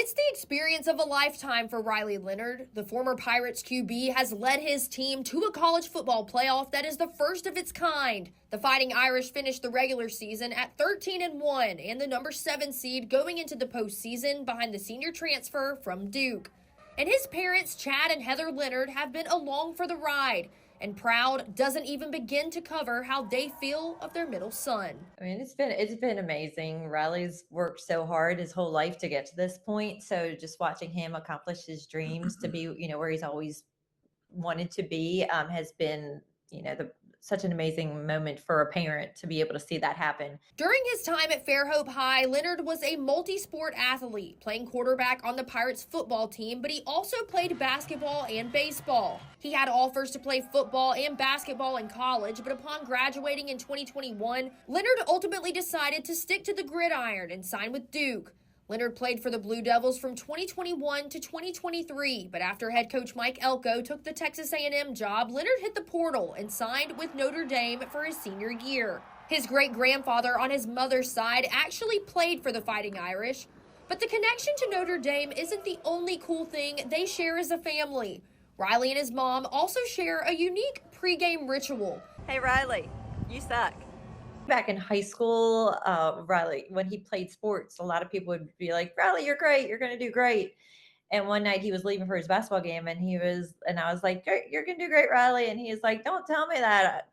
It's the experience of a lifetime for Riley Leonard. The former Pirates QB has led his team to a college football playoff that is the first of its kind. The Fighting Irish finished the regular season at 13-1 and the number 7 seed going into the postseason behind the senior transfer from Duke. And his parents, Chad and Heather Leonard, have been along for the ride. And Proud doesn't even begin to cover how they feel of their middle son. I mean, it's been amazing. Riley's worked so hard his whole life to get to this point. So just watching him accomplish his dreams to be, where he's always wanted to be, has been, such an amazing moment for a parent to be able to see that happen. During his time at Fairhope High, Leonard was a multi-sport athlete, playing quarterback on the Pirates football team, but he also played basketball and baseball. He had offers to play football and basketball in college, but upon graduating in 2021, Leonard ultimately decided to stick to the gridiron and sign with Duke. Leonard played for the Blue Devils from 2021 to 2023, but after head coach Mike Elko took the Texas A&M job, Leonard hit the portal and signed with Notre Dame for his senior year. His great-grandfather on his mother's side actually played for the Fighting Irish, but the connection to Notre Dame isn't the only cool thing they share as a family. Riley and his mom also share a unique pregame ritual. Hey Riley, you suck. Back in high school, Riley, when he played sports, a lot of people would be like, Riley, you're great. You're going to do great. And one night he was leaving for his basketball game and I was like, you're going to do great, Riley. And he was like, don't tell me that.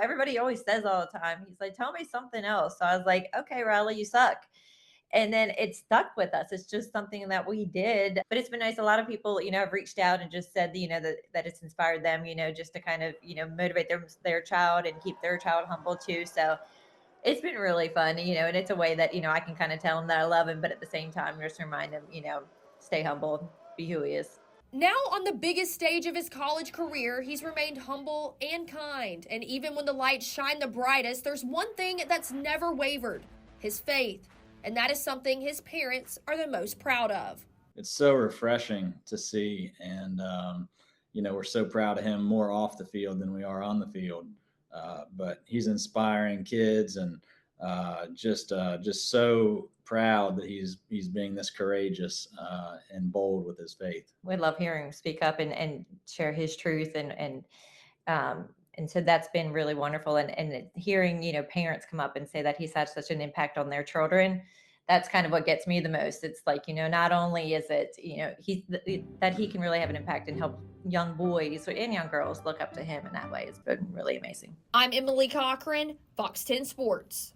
Everybody always says all the time. He's like, tell me something else. So I was like, okay, Riley, you suck. And then it stuck with us. It's just something that we did. But it's been nice. A lot of people, have reached out and just said, that it's inspired them, just to kind of, motivate their child and keep their child humble too. So it's been really fun, and it's a way that, I can kind of tell him that I love him, but at the same time, just remind him, stay humble, be who he is. Now on the biggest stage of his college career, he's remained humble and kind. And even when the lights shine the brightest, there's one thing that's never wavered: his faith. And that is something his parents are the most proud of. It's so refreshing to see. And, we're so proud of him more off the field than we are on the field. But he's inspiring kids and just so proud that he's being this courageous and bold with his faith. We love hearing him speak up and share his truth. And so that's been really wonderful. And hearing, parents come up and say that he's had such an impact on their children, that's kind of what gets me the most. It's like, not only is it, that he can really have an impact and help young boys and young girls look up to him in that way. It's been really amazing. I'm Emily Cochran, Fox 10 Sports.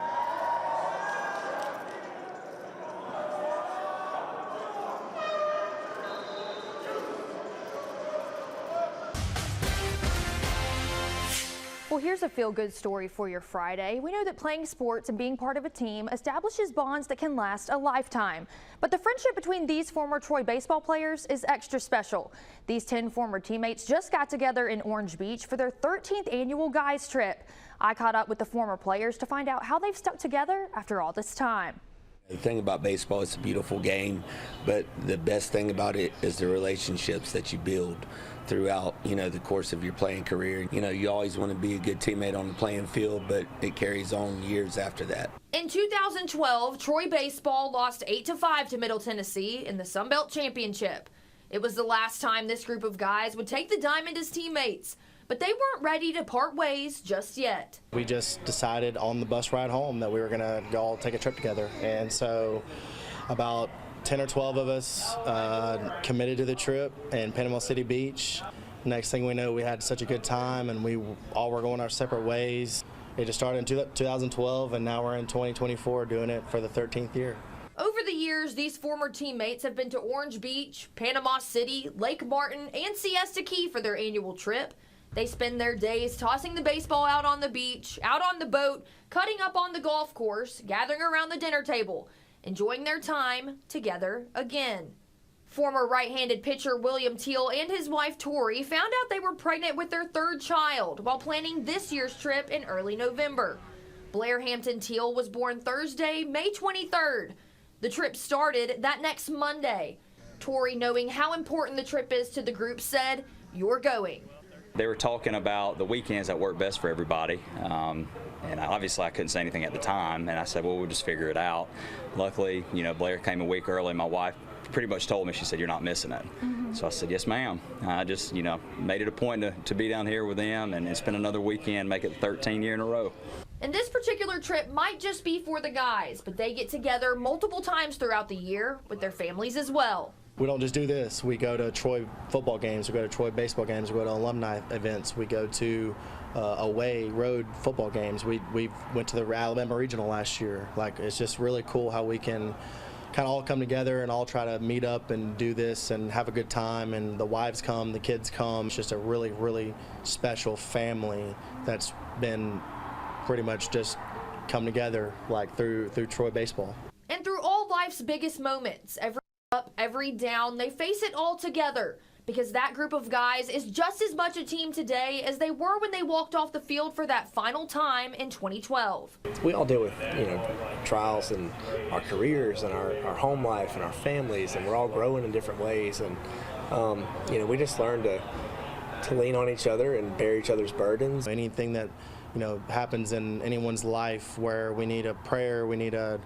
Well, here's a feel-good story for your Friday. We know that playing sports and being part of a team establishes bonds that can last a lifetime. But the friendship between these former Troy baseball players is extra special. These 10 former teammates just got together in Orange Beach for their 13th annual guys trip. I caught up with the former players to find out how they've stuck together after all this time. The thing about baseball, it's a beautiful game, but the best thing about it is the relationships that you build throughout, the course of your playing career. You always want to be a good teammate on the playing field, but it carries on years after that. In 2012, Troy baseball lost 8-5 to Middle Tennessee in the Sun Belt Championship. It was the last time this group of guys would take the diamond as teammates, but they weren't ready to part ways just yet. We just decided on the bus ride home that we were going to go all take a trip together. And so about 10 or 12 of us committed to the trip in Panama City Beach. Next thing we know, we had such a good time and we all were going our separate ways. It just started in 2012 and now we're in 2024 doing it for the 13th year. Over the years, these former teammates have been to Orange Beach, Panama City, Lake Martin, and Siesta Key for their annual trip. They spend their days tossing the baseball out on the beach, out on the boat, cutting up on the golf course, gathering around the dinner table, enjoying their time together again. Former right-handed pitcher William Teal and his wife Tori found out they were pregnant with their third child while planning this year's trip in early November. Blair Hampton Teal was born Thursday, May 23rd. The trip started that next Monday. Tori, knowing how important the trip is to the group, said, "You're going." They were talking about the weekends that work best for everybody. And obviously I couldn't say anything at the time, and I said, well, we'll just figure it out. Luckily, Blair came a week early. My wife pretty much told me, she said, you're not missing it. So I said, yes, ma'am. I just, made it a point to be down here with them and spend another weekend, make it 13 years in a row. And this particular trip might just be for the guys, but they get together multiple times throughout the year with their families as well. We don't just do this. We go to Troy football games, we go to Troy baseball games, we go to alumni events, we go to away road football games. We went to the Alabama Regional last year. Like, it's just really cool how we can kind of all come together and all try to meet up and do this and have a good time, and the wives come, the kids come. It's just a really, really special family that's been pretty much just come together like through Troy baseball. And through all life's biggest moments, every up, every down, they face it all together, because that group of guys is just as much a team today as they were when they walked off the field for that final time in 2012. We all deal with, trials in our careers and our home life and our families, and we're all growing in different ways. And, we just learn to lean on each other and bear each other's burdens. Anything that, happens in anyone's life where we need a prayer, we need a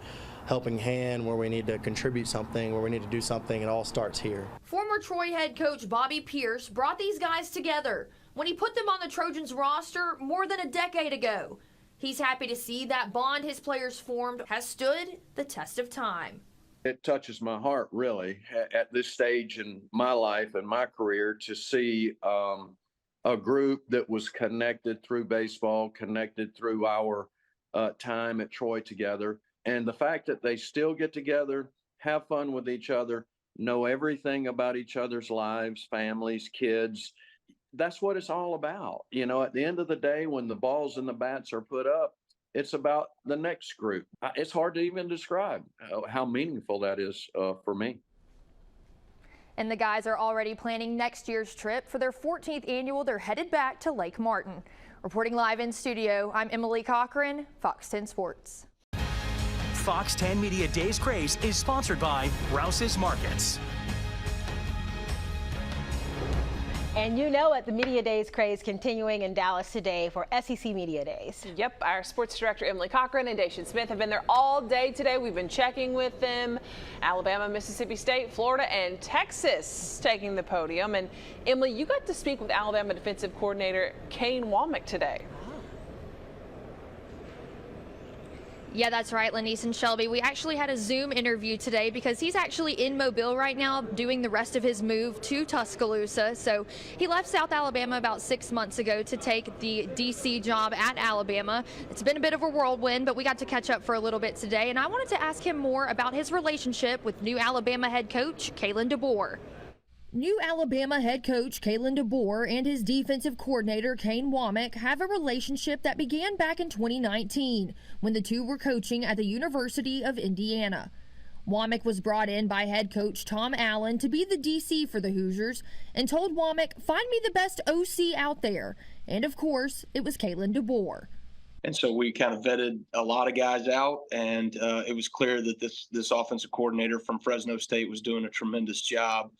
helping hand, where we need to contribute something, where we need to do something, it all starts here. Former Troy head coach Bobby Pierce brought these guys together when he put them on the Trojans roster more than a decade ago. He's happy to see that bond his players formed has stood the test of time. It touches my heart, really, at this stage in my life and my career, to see a group that was connected through baseball, connected through our time at Troy together. And the fact that they still get together, have fun with each other, know everything about each other's lives, families, kids, that's what it's all about. At the end of the day, when the balls and the bats are put up, it's about the next group. It's hard to even describe how meaningful that is for me. And the guys are already planning next year's trip. For their 14th annual, they're headed back to Lake Martin. Reporting live in studio, I'm Emily Cochran, Fox 10 Sports. Fox 10 Media Days Craze is sponsored by Rouse's Markets. And the Media Days craze continuing in Dallas today for SEC Media Days. Yep, our sports director Emily Cochran and Dacian Smith have been there all day today. We've been checking with them. Alabama, Mississippi State, Florida, and Texas taking the podium. And Emily, you got to speak with Alabama defensive coordinator Kane Womack today. Yeah, that's right, Lanice and Shelby. We actually had a Zoom interview today because he's actually in Mobile right now doing the rest of his move to Tuscaloosa. So he left South Alabama about 6 months ago to take the DC job at Alabama. It's been a bit of a whirlwind, but we got to catch up for a little bit today. And I wanted to ask him more about his relationship with new Alabama head coach Kalen DeBoer. New Alabama head coach Kalen DeBoer and his defensive coordinator Kane Womack have a relationship that began back in 2019 when the two were coaching at the University of Indiana. Womack was brought in by head coach Tom Allen to be the DC for the Hoosiers and told Womack, "Find me the best OC out there." And of course, it was Kalen DeBoer. And so we kind of vetted a lot of guys out, and it was clear that this offensive coordinator from Fresno State was doing a tremendous job.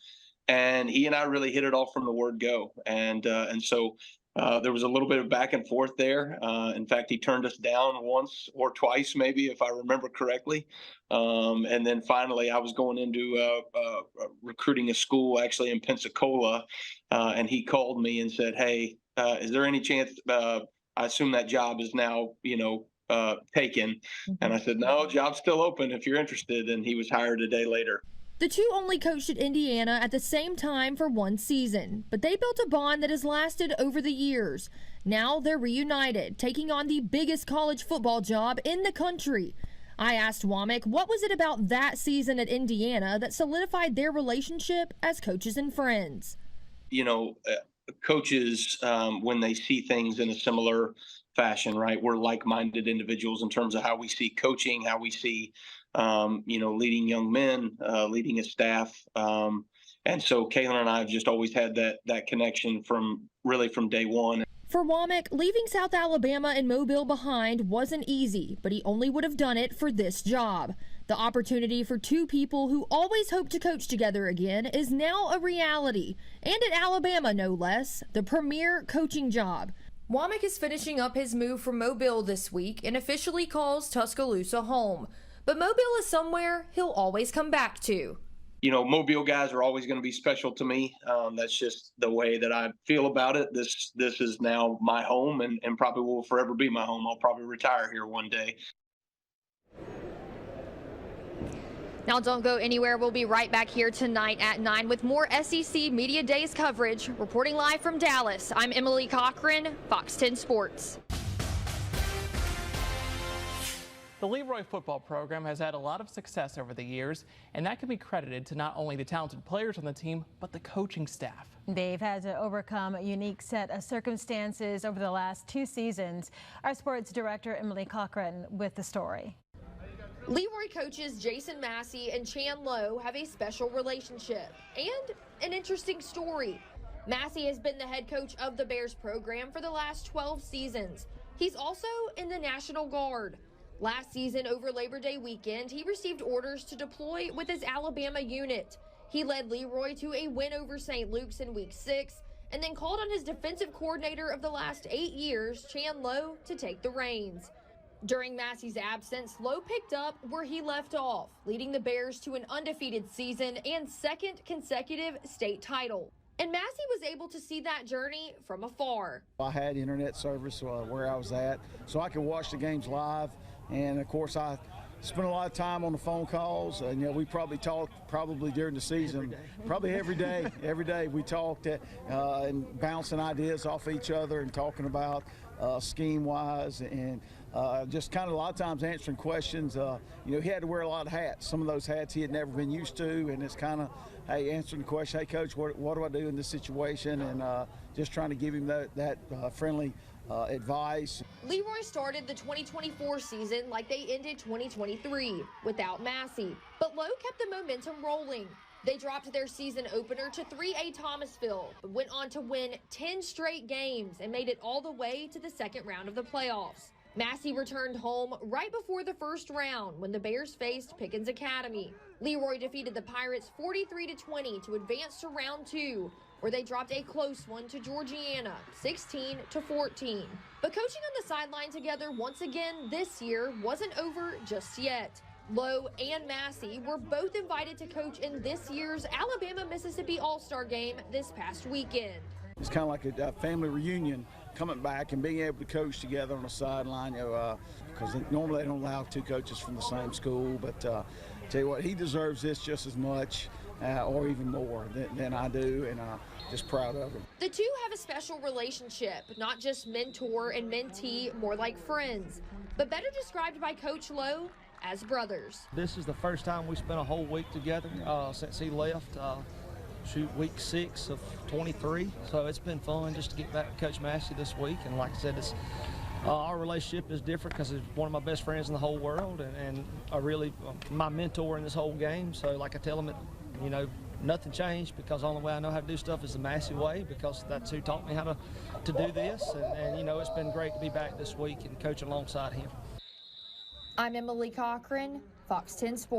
And he and I really hit it off from the word go. And so there was a little bit of back and forth there. In fact, he turned us down once or twice, maybe, if I remember correctly. And then finally, I was going into recruiting a school actually in Pensacola. And he called me and said, "Hey, is there any chance I assume that job is now, taken?" And I said, "No, job's still open if you're interested." And he was hired a day later. The two only coached at Indiana at the same time for one season, but they built a bond that has lasted over the years. Now they're reunited, taking on the biggest college football job in the country. I asked Womack what was it about that season at Indiana that solidified their relationship as coaches and friends. Coaches, when they see things in a similar fashion, right, we're like-minded individuals in terms of how we see coaching, how we see leading young men, leading a staff. And so Kalen and I have just always had that connection from day one. For Womack, leaving South Alabama and Mobile behind wasn't easy, but he only would have done it for this job. The opportunity for two people who always hoped to coach together again is now a reality, and at Alabama no less, the premier coaching job. Womack is finishing up his move from Mobile this week and officially calls Tuscaloosa home. But Mobile is somewhere he'll always come back to. You know, Mobile guys are always going to be special to me. That's just the way that I feel about it. This is now my home and probably will forever be my home. I'll probably retire here one day. Now don't go anywhere. We'll be right back here tonight at 9 with more SEC Media Days coverage. Reporting live from Dallas, I'm Emily Cochran, Fox 10 Sports. The Leroy football program has had a lot of success over the years, and that can be credited to not only the talented players on the team, but the coaching staff. They've had to overcome a unique set of circumstances over the last 2 seasons. Our sports director, Emily Cochran, with the story. Leroy coaches Jason Massey and Chan Lowe have a special relationship and an interesting story. Massey has been the head coach of the Bears program for the last 12 seasons. He's also in the National Guard. Last season, over Labor Day weekend, he received orders to deploy with his Alabama unit. He led Leroy to a win over St. Luke's in Week 6 and then called on his defensive coordinator of the last 8 years, Chan Lowe, to take the reins. During Massey's absence, Lowe picked up where he left off, leading the Bears to an undefeated season and second consecutive state title. And Massey was able to see that journey from afar. I had internet service where I was at, so I could watch the games live. And of course, I spent a lot of time on the phone calls. And, you know, we probably talked during the season, probably every day. Every day we talked and bouncing ideas off each other and talking about scheme-wise and just kind of a lot of times answering questions. You know, he had to wear a lot of hats. Some of those hats he had never been used to, and it's kind of, hey, answering the question, hey, Coach, what do I do in this situation? And just trying to give him that friendly advice. Leroy started the 2024 season like they ended 2023, without Massey. But Lowe kept the momentum rolling. They dropped their season opener to 3A Thomasville, but went on to win 10 straight games and made it all the way to the second round of the playoffs. Massey returned home right before the first round when the Bears faced Pickens Academy. Leroy defeated the Pirates 43-20 to advance to round 2, where they dropped a close one to Georgiana, 16-14. But coaching on the sideline together once again this year wasn't over just yet. Lowe and Massey were both invited to coach in this year's Alabama-Mississippi All-Star game this past weekend. It's kind of like a family reunion, coming back and being able to coach together on the sideline, you know, because normally they don't allow 2 coaches from the same school. But tell you what, he deserves this just as much or even more than I do, and just proud of him. The two have a special relationship, not just mentor and mentee, more like friends, but better described by Coach Lowe as brothers. This is the first time we spent a whole week together since he left. Week 6 of 23, so it's been fun just to get back to Coach Massey this week. And like I said, it's our relationship is different because he's one of my best friends in the whole world, and I really my mentor in this whole game. So like I tell him, you know, nothing changed, because the only way I know how to do stuff is the Massey way, because that's who taught me how to do this. And you know, it's been great to be back this week and coaching alongside him. I'm Emily Cochran, Fox 10 Sports.